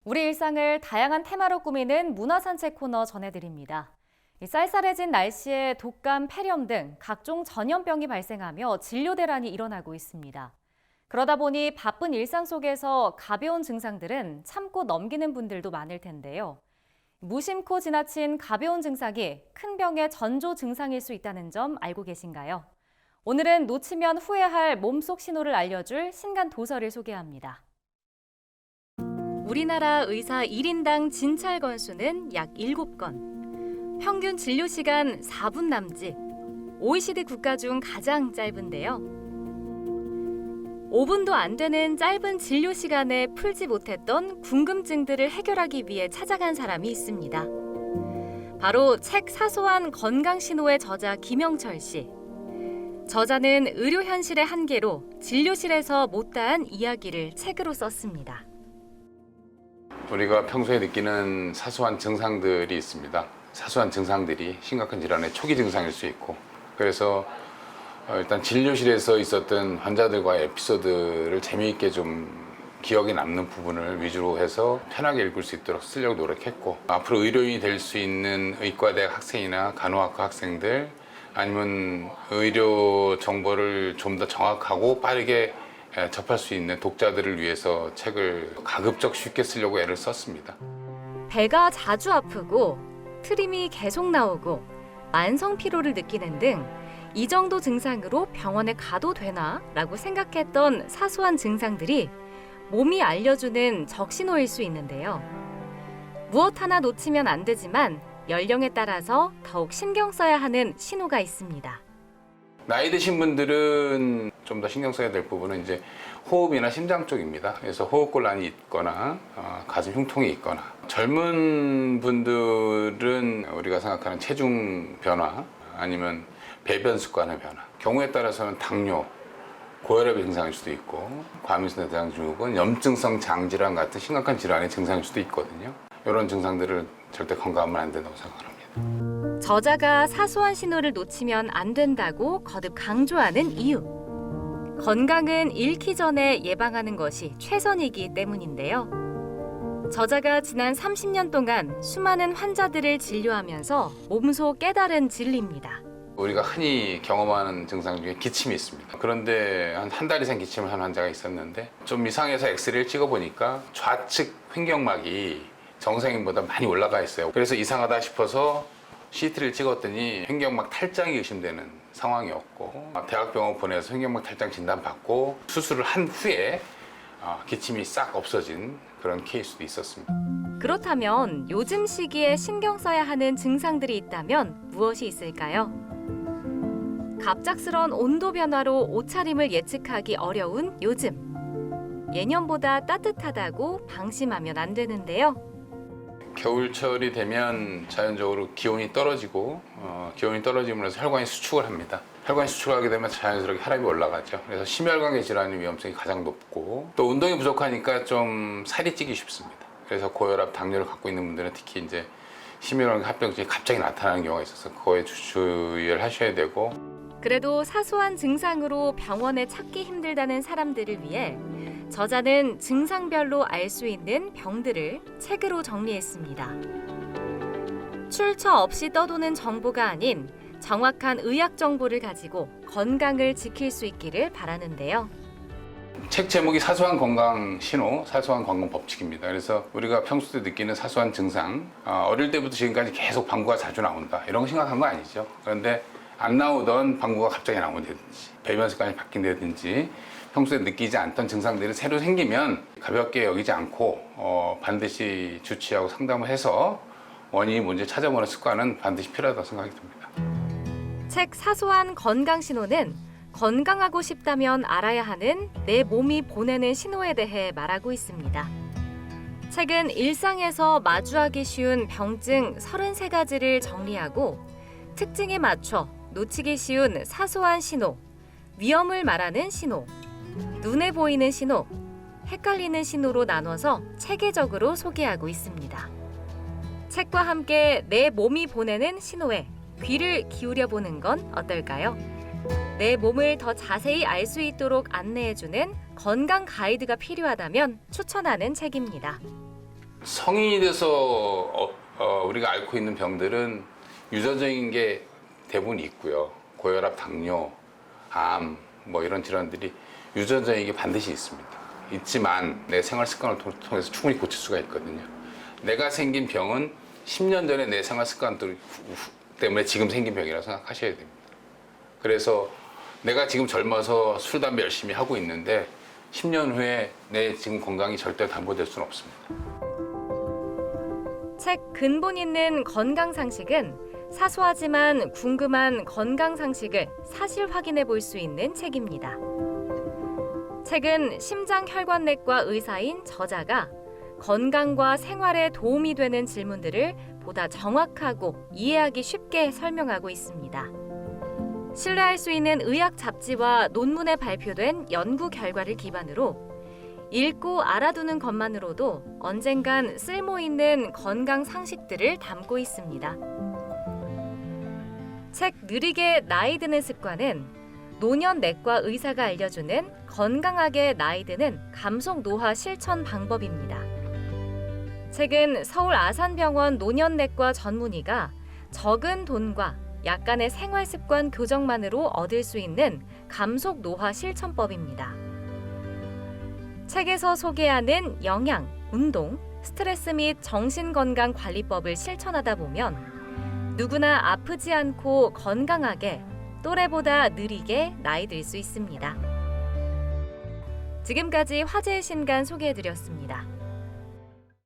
우리 일상을 다양한 테마로 꾸미는 문화산책 코너 전해드립니다. 쌀쌀해진 날씨에 독감, 폐렴 등 각종 전염병이 발생하며 진료 대란이 일어나고 있습니다. 그러다 보니 바쁜 일상 속에서 가벼운 증상들은 참고 넘기는 분들도 많을 텐데요. 무심코 지나친 가벼운 증상이 큰 병의 전조 증상일 수 있다는 점 알고 계신가요? 오늘은 놓치면 후회할 몸속 신호를 알려줄 신간 도서를 소개합니다. 우리나라 의사 1인당 진찰 건수는 약 7건. 평균 진료 시간 4분 남짓. OECD 국가 중 가장 짧은데요. 5분도 안 되는 짧은 진료 시간에 풀지 못했던 궁금증들을 해결하기 위해 찾아간 사람이 있습니다. 바로 책 사소한 건강 신호의 저자 김영철 씨. 저자는 의료 현실의 한계로 진료실에서 못다한 이야기를 책으로 썼습니다. 우리가 평소에 느끼는 사소한 증상들이 있습니다. 사소한 증상들이 심각한 질환의 초기 증상일 수 있고, 그래서 일단 진료실에서 있었던 환자들과의 에피소드를 재미있게 좀 기억에 남는 부분을 위주로 해서 편하게 읽을 수 있도록 쓰려고 노력했고, 앞으로 의료인이 될 수 있는 의과대학 학생이나 간호학과 학생들, 아니면 의료 정보를 좀 더 정확하고 빠르게 접할 수 있는 독자들을 위해서 책을 가급적 쉽게 쓰려고 애를 썼습니다. 배가 자주 아프고 트림이 계속 나오고 만성 피로를 느끼는 등 이 정도 증상으로 병원에 가도 되나? 라고 생각했던 사소한 증상들이 몸이 알려주는 적신호일 수 있는데요. 무엇 하나 놓치면 안 되지만 연령에 따라서 더욱 신경 써야 하는 신호가 있습니다. 나이 드신 분들은 좀 더 신경 써야 될 부분은 이제 호흡이나 심장 쪽입니다. 그래서 호흡곤란이 있거나 가슴 흉통이 있거나, 젊은 분들은 우리가 생각하는 체중 변화 아니면 배변 습관의 변화, 경우에 따라서는 당뇨, 고혈압의 증상일 수도 있고, 과민성 대장증후군, 염증성 장질환 같은 심각한 질환의 증상일 수도 있거든요. 이런 증상들을 절대 간과하면 안 된다고 생각합니다. 저자가 사소한 신호를 놓치면 안 된다고 거듭 강조하는 이유. 건강은 잃기 전에 예방하는 것이 최선이기 때문인데요. 저자가 지난 30년 동안 수많은 환자들을 진료하면서 몸소 깨달은 진리입니다. 우리가 흔히 경험하는 증상 중에 기침이 있습니다. 그런데 한 달 이상 기침을 한 환자가 있었는데, 좀 이상해서 엑스레이를 찍어보니까 좌측 횡격막이 정상인보다 많이 올라가 있어요. 그래서 이상하다 싶어서 CT를 찍었더니 횡격막 탈장이 의심되는 상황이었고, 대학병원 보내서 횡격막 탈장 진단받고 수술을 한 후에 기침이 싹 없어진 그런 케이스도 있었습니다. 그렇다면 요즘 시기에 신경 써야 하는 증상들이 있다면 무엇이 있을까요? 갑작스런 온도 변화로 옷차림을 예측하기 어려운 요즘. 예년보다 따뜻하다고 방심하면 안 되는데요. 겨울철이 되면 자연적으로 기온이 떨어지고, 기온이 떨어지면서 혈관이 수축을 합니다. 혈관이 수축하게 되면 자연스럽게 혈압이 올라가죠. 그래서 심혈관계 질환의 위험성이 가장 높고, 또 운동이 부족하니까 좀 살이 찌기 쉽습니다. 그래서 고혈압, 당뇨를 갖고 있는 분들은 특히 이제 심혈관계 합병증이 갑자기 나타나는 경우가 있어서 그거에 주의를 하셔야 되고. 그래도 사소한 증상으로 병원에 찾기 힘들다는 사람들을 위해 저자는 증상별로 알 수 있는 병들을 책으로 정리했습니다. 출처 없이 떠도는 정보가 아닌 정확한 의학 정보를 가지고 건강을 지킬 수 있기를 바라는데요. 책 제목이 사소한 건강 신호, 사소한 건강 법칙입니다. 그래서 우리가 평소 때 느끼는 사소한 증상, 어릴 때부터 지금까지 계속 방구가 자주 나온다, 이런 거 생각한 거 아니죠. 그런데 안 나오던 방구가 갑자기 나온다든지, 배변 습관이 바뀐다든지, 평소에 느끼지 않던 증상들이 새로 생기면 가볍게 여기지 않고 반드시 주치하고 상담을 해서 원인이 뭔지 찾아보는 습관은 반드시 필요하다고 생각이 듭니다. 책 사소한 건강 신호는 건강하고 싶다면 알아야 하는 내 몸이 보내는 신호에 대해 말하고 있습니다. 책은 일상에서 마주하기 쉬운 병증 33가지를 정리하고 특징에 맞춰 놓치기 쉬운 사소한 신호, 위험을 말하는 신호, 눈에 보이는 신호, 헷갈리는 신호로 나눠서 체계적으로 소개하고 있습니다. 책과 함께 내 몸이 보내는 신호에 귀를 기울여보는 건 어떨까요? 내 몸을 더 자세히 알 수 있도록 안내해주는 건강 가이드가 필요하다면 추천하는 책입니다. 성인이 돼서 우리가 앓고 있는 병들은 유전적인 게 대부분 있고요. 고혈압, 당뇨, 암 뭐 이런 질환들이 유전적인 게 반드시 있습니다. 있지만 내 생활 습관을 통해서 충분히 고칠 수가 있거든요. 내가 생긴 병은 10년 전에 내 생활 습관 때문에 지금 생긴 병이라고 생각하셔야 됩니다. 그래서 내가 지금 젊어서 술, 담배 열심히 하고 있는데 10년 후에 내 지금 건강이 절대 담보될 수는 없습니다. 책 근본 있는 건강 상식은 사소하지만 궁금한 건강 상식을 사실 확인해 볼 수 있는 책입니다. 책은 심장혈관내과 의사인 저자가 건강과 생활에 도움이 되는 질문들을 보다 정확하고 이해하기 쉽게 설명하고 있습니다. 신뢰할 수 있는 의학 잡지와 논문에 발표된 연구 결과를 기반으로 읽고 알아두는 것만으로도 언젠간 쓸모 있는 건강 상식들을 담고 있습니다. 책 느리게 나이 드는 습관은 노년내과 의사가 알려주는 건강하게 나이 드는 감속 노화 실천 방법입니다. 책은 서울 아산병원 노년내과 전문의가 적은 돈과 약간의 생활 습관 교정만으로 얻을 수 있는 감속 노화 실천법입니다. 책에서 소개하는 영양, 운동, 스트레스 및 정신건강 관리법을 실천하다 보면 누구나 아프지 않고 건강하게 또래보다 느리게 나이 들 수 있습니다. 지금까지 화제의 신간 소개해드렸습니다.